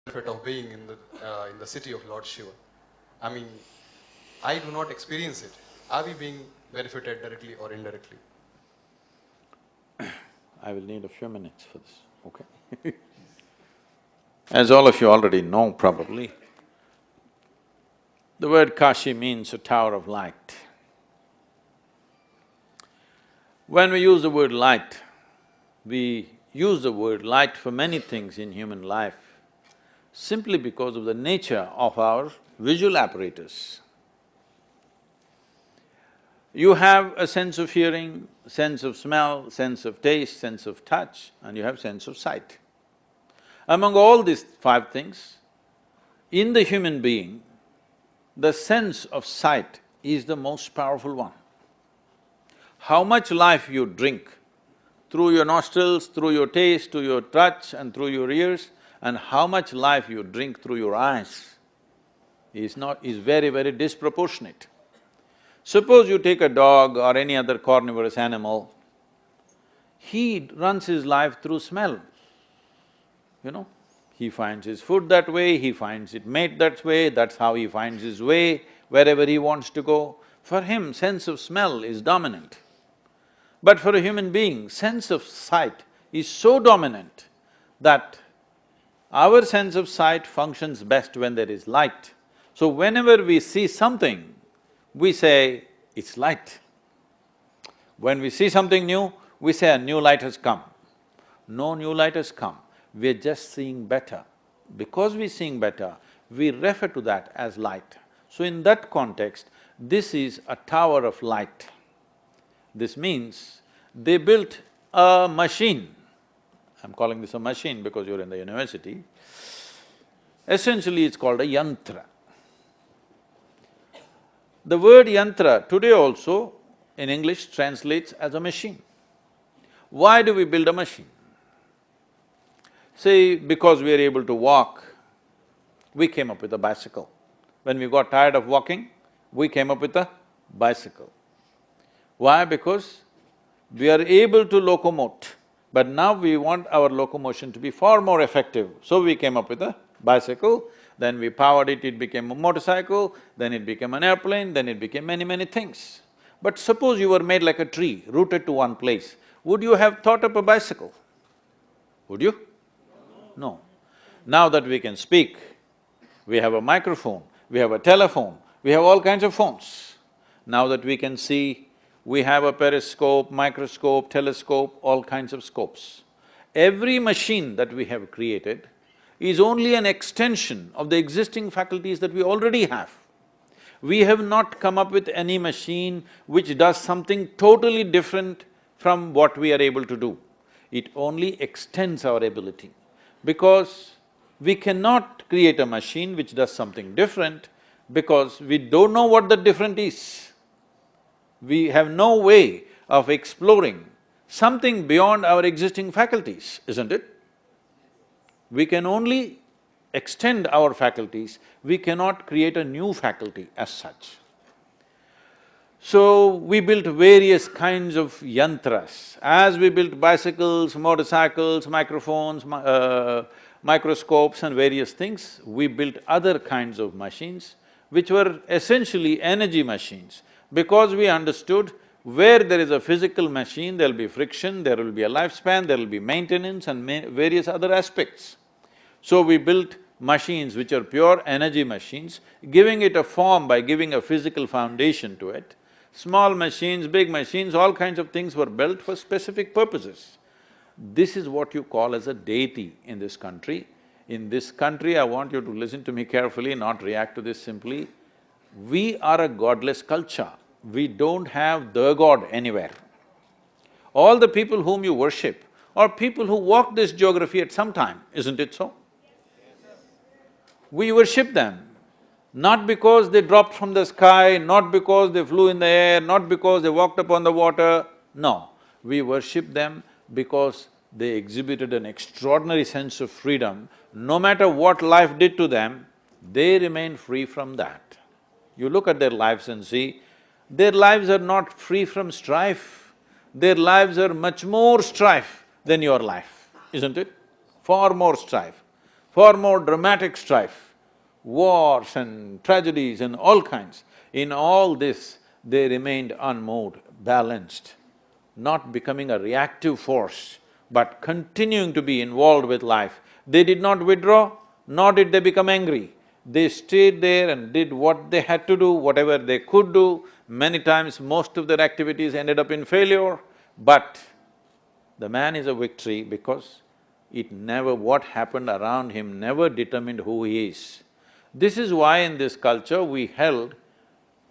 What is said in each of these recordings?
benefit of being in the city of Lord Shiva. I mean, I do not experience it. Are we being benefited directly or indirectly? I will need a few minutes for this, okay? As all of you already know probably, the word Kashi means a tower of light. When we use the word light, we use the word light for many things in human life simply because of the nature of our visual apparatus. You have a sense of hearing, sense of smell, sense of taste, sense of touch, and you have sense of sight. Among all these five things, in the human being, the sense of sight is the most powerful one. How much life you drink through your nostrils, through your taste, through your touch and through your ears, and how much life you drink through your eyes is very, very disproportionate. Suppose you take a dog or any other carnivorous animal, he runs his life through smell, you know. He finds his food that way, he finds it mate that way, that's how he finds his way wherever he wants to go. For him, sense of smell is dominant. But for a human being, sense of sight is so dominant that our sense of sight functions best when there is light. So whenever we see something, we say, it's light. When we see something new, we say a new light has come. No new light has come, we're just seeing better. Because we're seeing better, we refer to that as light. So in that context, this is a tower of light. This means they built a machine. I'm calling this a machine because you're in the university. Essentially, it's called a yantra. The word yantra today also in English translates as a machine. Why do we build a machine? Say, because we are able to walk, we came up with a bicycle. When we got tired of walking, we came up with a bicycle. Why? Because we are able to locomote, but now we want our locomotion to be far more effective, so we came up with a bicycle, then we powered it, it became a motorcycle, then it became an airplane, then it became many, many things. But suppose you were made like a tree, rooted to one place, would you have thought up a bicycle? Would you? No. Now that we can speak, we have a microphone, we have a telephone, we have all kinds of phones. Now that we can see, we have a periscope, microscope, telescope, all kinds of scopes. Every machine that we have created is only an extension of the existing faculties that we already have. We have not come up with any machine which does something totally different from what we are able to do. It only extends our ability. Because we cannot create a machine which does something different because we don't know what the different is. We have no way of exploring something beyond our existing faculties, isn't it? We can only extend our faculties, we cannot create a new faculty as such. So, we built various kinds of yantras. As we built bicycles, motorcycles, microphones, microscopes and various things, we built other kinds of machines which were essentially energy machines. Because we understood where there is a physical machine, there'll be friction, there will be a lifespan, there'll be maintenance and various other aspects. So we built machines which are pure energy machines, giving it a form by giving a physical foundation to it. Small machines, big machines, all kinds of things were built for specific purposes. This is what you call as a deity in this country. In this country, I want you to listen to me carefully, not react to this simply. We are a godless culture. We don't have the God anywhere. All the people whom you worship are people who walked this geography at some time, isn't it so? We worship them, not because they dropped from the sky, not because they flew in the air, not because they walked upon the water, no. We worship them because they exhibited an extraordinary sense of freedom. No matter what life did to them, they remained free from that. You look at their lives and see, their lives are not free from strife, their lives are much more strife than your life, isn't it? Far more strife. far more dramatic strife, wars and tragedies and all kinds. In all this, they remained unmoved, balanced, not becoming a reactive force, but continuing to be involved with life. They did not withdraw, nor did they become angry. They stayed there and did what they had to do, whatever they could do. Many times, most of their activities ended up in failure, but the man is a victory because what happened around him never determined who he is. This is why in this culture we held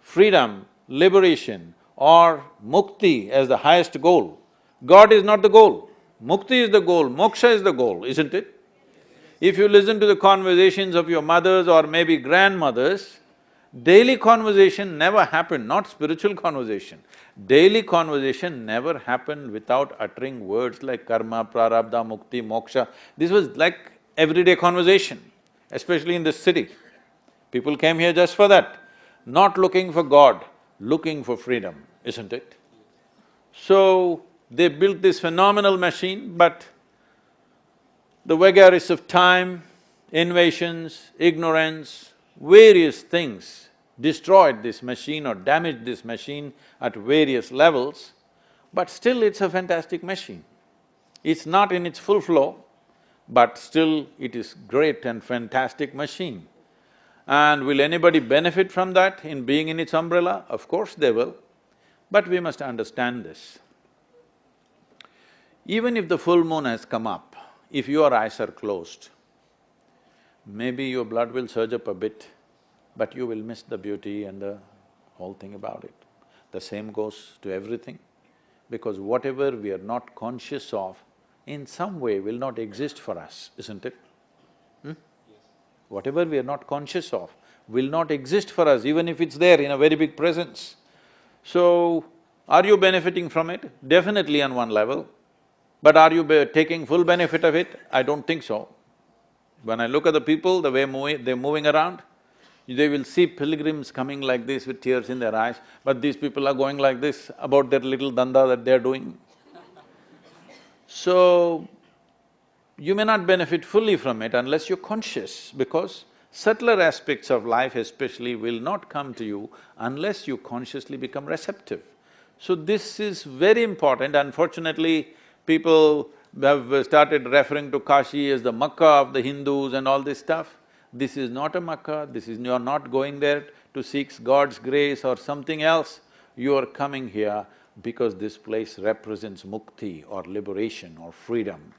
freedom, liberation or mukti as the highest goal. God is not the goal, mukti is the goal, moksha is the goal, isn't it? If you listen to the conversations of your mothers or maybe grandmothers, daily conversation never happened, not spiritual conversation. Daily conversation never happened without uttering words like karma, prarabdha, mukti, moksha. This was like everyday conversation, especially in this city. People came here just for that, not looking for God, looking for freedom, isn't it? So, they built this phenomenal machine, but the vagaries of time, invasions, ignorance, various things destroyed this machine or damaged this machine at various levels, but still it's a fantastic machine. It's not in its full flow, but still it is great and fantastic machine. And will anybody benefit from that in being in its umbrella? Of course they will, but we must understand this. Even if the full moon has come up, if your eyes are closed, maybe your blood will surge up a bit, but you will miss the beauty and the whole thing about it. The same goes to everything, because whatever we are not conscious of, in some way will not exist for us, isn't it? Whatever we are not conscious of will not exist for us, even if it's there in a very big presence. So, are you benefiting from it? Definitely on one level. But are you taking full benefit of it? I don't think so. When I look at the people, the way they're moving around, they will see pilgrims coming like this with tears in their eyes, but these people are going like this about their little danda that they're doing. So, you may not benefit fully from it unless you're conscious, because subtler aspects of life especially will not come to you unless you consciously become receptive. So this is very important. Unfortunately, people have started referring to Kashi as the Makkah of the Hindus and all this stuff. This is not a Makkah, you're not going there to seek God's grace or something else. You are coming here because this place represents mukti or liberation or freedom.